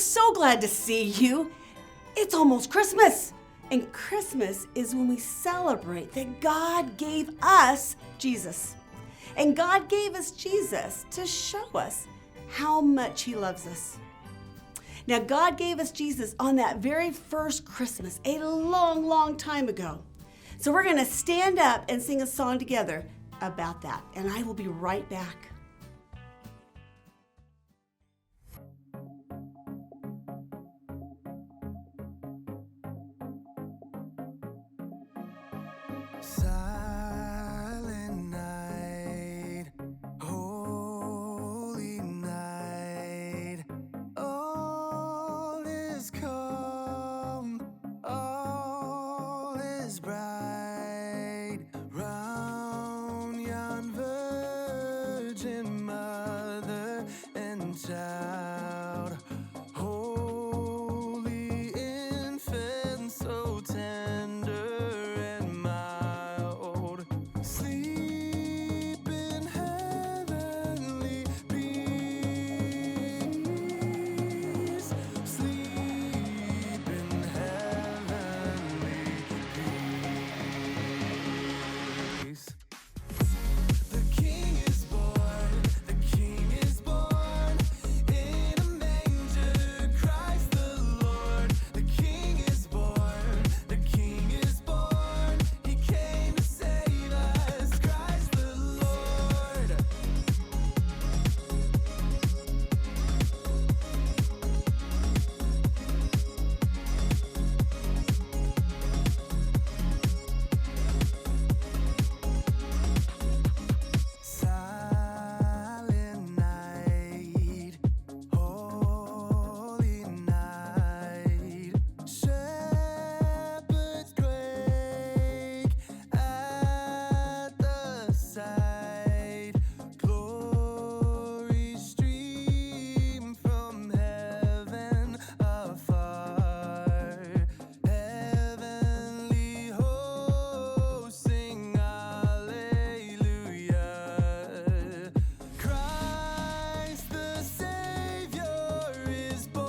so glad to see you. It's almost Christmas. And Christmas is when we celebrate that God gave us Jesus. And God gave us Jesus to show us how much He loves us. Now, God gave us Jesus on that very first Christmas, a long, long time ago. So we're going to stand up and sing a song together about that. And I will be right back. Silent night, holy night, all is calm, all is bright, round yon virgin mother and child, holy infant, so tender and mild, sleep in heavenly peace, sleep in heavenly peace. The King is born, the King is born, in a manger, Christ the Lord. The King is born, the King is born, He came to save us, Christ the Lord. Silent night, holy night, shepherds quake at the sight, glory stream from heaven afar, heavenly hosts sing hallelujah. Christ the Savior is born.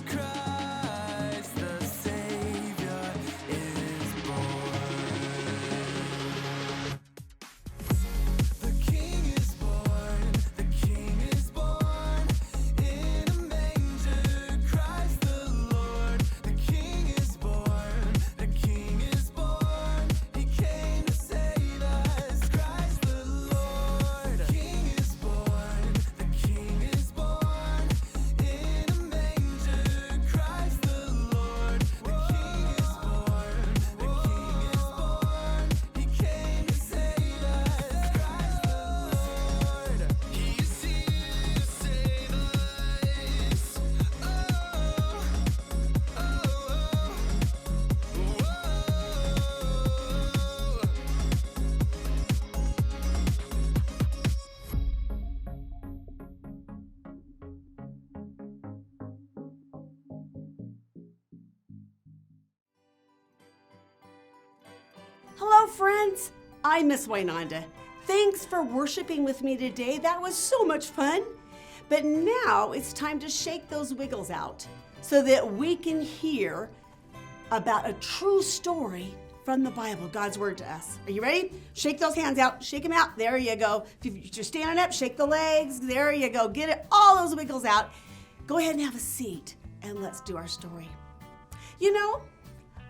Christ the Savior is born. The King is born, the King is born, in a manger, Christ the Lord. The King is born, the King is born, He came to save us, Christ the Lord. The King is born, the King is born, in a manger, Christ the Lord. The King is born, the King is born, He came to save us, Christ the Lord. He is here to save us. Oh, oh, Hello, friends. I'm Miss Waynanda. Thanks for worshiping with me today. That was so much fun. But now it's time to shake those wiggles out so that we can hear about a true story from the Bible, God's Word to us. Are you ready? Shake those hands out. Shake them out. There you go. If you're standing up, shake the legs. There you go. Get it, all those wiggles out. Go ahead and have a seat, and let's do our story. You know,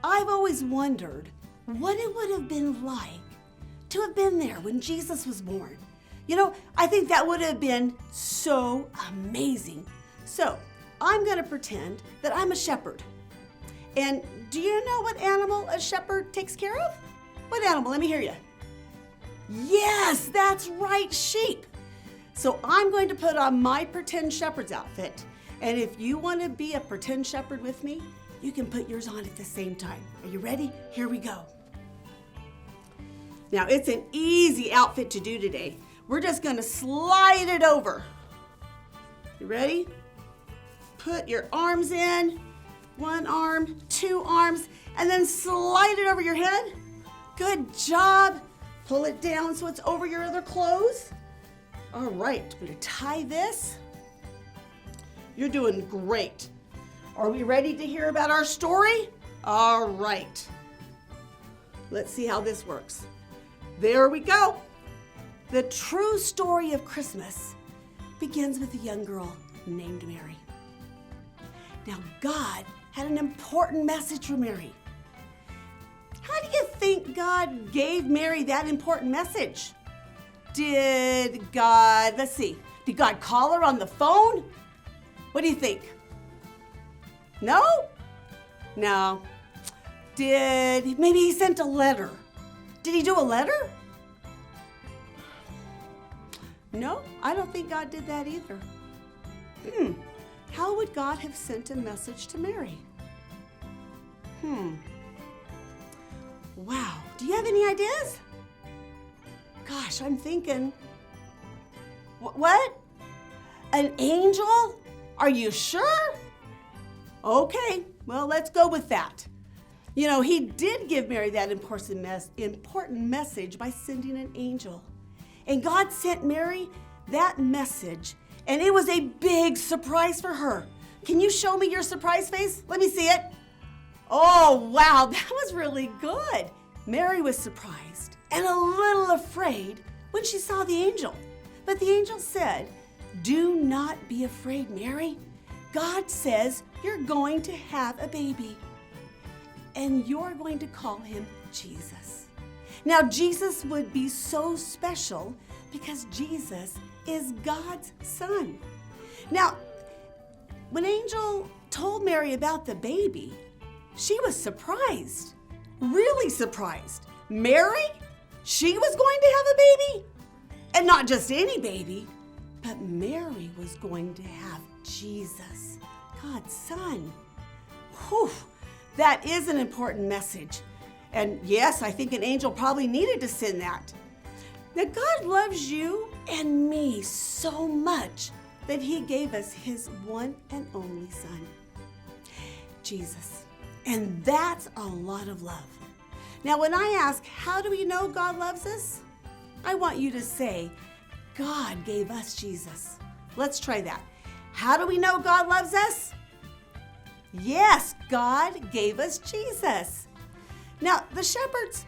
I've always wondered what it would have been like to have been there when Jesus was born. You know, I think that would have been so amazing. So I'm going to pretend that I'm a shepherd. And do you know what animal a shepherd takes care of? What animal? Let me hear you. Yes, that's right, sheep. So I'm going to put on my pretend shepherd's outfit. And if you want to be a pretend shepherd with me, you can put yours on at the same time. Are you ready? Here we go. Now, it's an easy outfit to do today. We're just going to slide it over. You ready? Put your arms in. One arm, two arms, and then slide it over your head. Good job. Pull it down so it's over your other clothes. All right, I'm going to tie this. You're doing great. Are we ready to hear about our story? All right. Let's see how this works. There we go. The true story of Christmas begins with a young girl named Mary. Now, God had an important message for Mary. How do you think God gave Mary that important message? Did God call her on the phone? What do you think? No? No. Maybe he sent a letter? Did he do a letter? No, I don't think God did that either. How would God have sent a message to Mary? Wow, do you have any ideas? Gosh, I'm thinking, what? An angel? Are you sure? Okay, well, let's go with that. You know, he did give Mary that important message by sending an angel. And God sent Mary that message, and it was a big surprise for her. Can you show me your surprise face? Let me see it. Oh, wow, that was really good. Mary was surprised and a little afraid when she saw the angel. But the angel said, "Do not be afraid, Mary. God says you're going to have a baby, and you're going to call him Jesus." Now, Jesus would be so special because Jesus is God's son. Now, when Angel told Mary about the baby, she was surprised, really surprised. Mary? She was going to have a baby? And not just any baby, but Mary was going to have Jesus, God's son. Whew, that is an important message. And yes, I think an angel probably needed to send that. Now, God loves you and me so much that he gave us his one and only son, Jesus. And that's a lot of love. Now, when I ask, how do we know God loves us? I want you to say, God gave us Jesus. Let's try that. How do we know God loves us? Yes, God gave us Jesus. Now, the shepherds,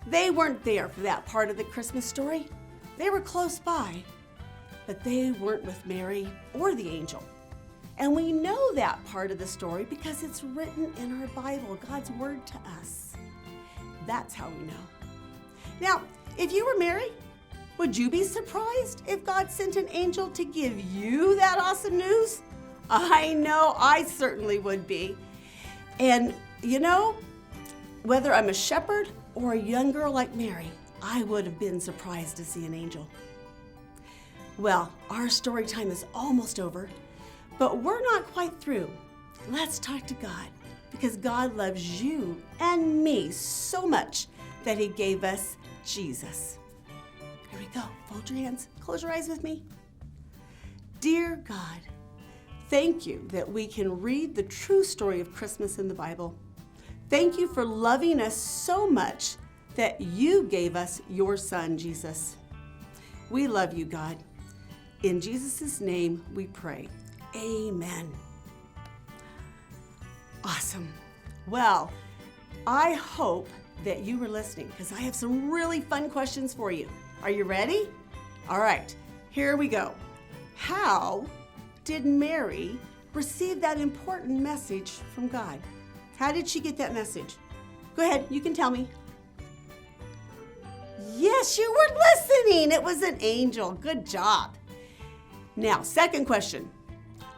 they weren't there for that part of the Christmas story. They were close by, but they weren't with Mary or the angel. And we know that part of the story because it's written in our Bible, God's word to us. That's how we know. Now, if you were Mary, would you be surprised if God sent an angel to give you that awesome news? I know I certainly would be. And you know, whether I'm a shepherd or a young girl like Mary, I would have been surprised to see an angel. Well, our story time is almost over, but we're not quite through. Let's talk to God, because God loves you and me so much that he gave us Jesus. Here we go. Fold your hands. Close your eyes with me. Dear God, thank you that we can read the true story of Christmas in the Bible. Thank you for loving us so much that you gave us your son, Jesus. We love you, God. In Jesus' name we pray. Amen. Awesome. Well, I hope that you were listening because I have some really fun questions for you. Are you ready? All right, here we go. How did Mary receive that important message from God? How did she get that message? Go ahead, you can tell me. Yes, you were listening. It was an angel. Good job. Now, second question.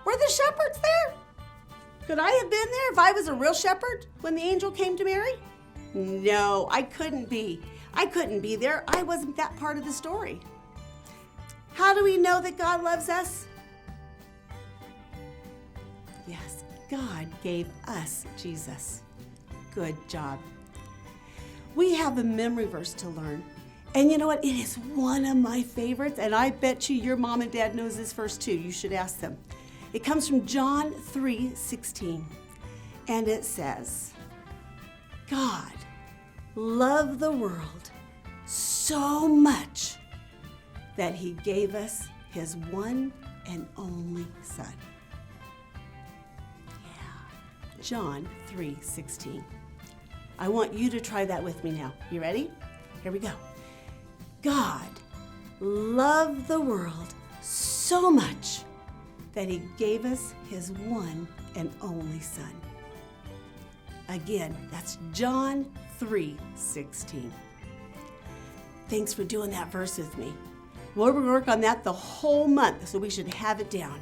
Were the shepherds there? Could I have been there if I was a real shepherd when the angel came to Mary? No, I couldn't be. I couldn't be there. I wasn't that part of the story. How do we know that God loves us? Yes, God gave us Jesus. Good job. We have a memory verse to learn. And you know what? It is one of my favorites, and I bet you your mom and dad knows this verse too. You should ask them. It comes from John 3:16, and it says, God loved the world so much that he gave us his one and only Son. Yeah. John 3:16. I want you to try that with me now. You ready? Here we go. God loved the world so much that he gave us his one and only Son. Again, that's John 3:16. Thanks for doing that verse with me. We'll work on that the whole month, so we should have it down.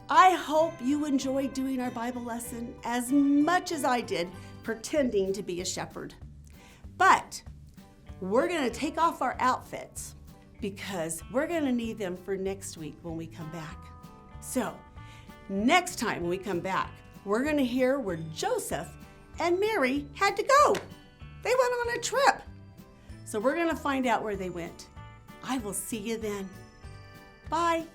I hope you enjoyed doing our Bible lesson as much as I did pretending to be a shepherd. But we're going to take off our outfits because we're going to need them for next week when we come back. So, next time when we come back, we're going to hear where Joseph and Mary had to go. They went on a trip. So we're going to find out where they went. I will see you then. Bye.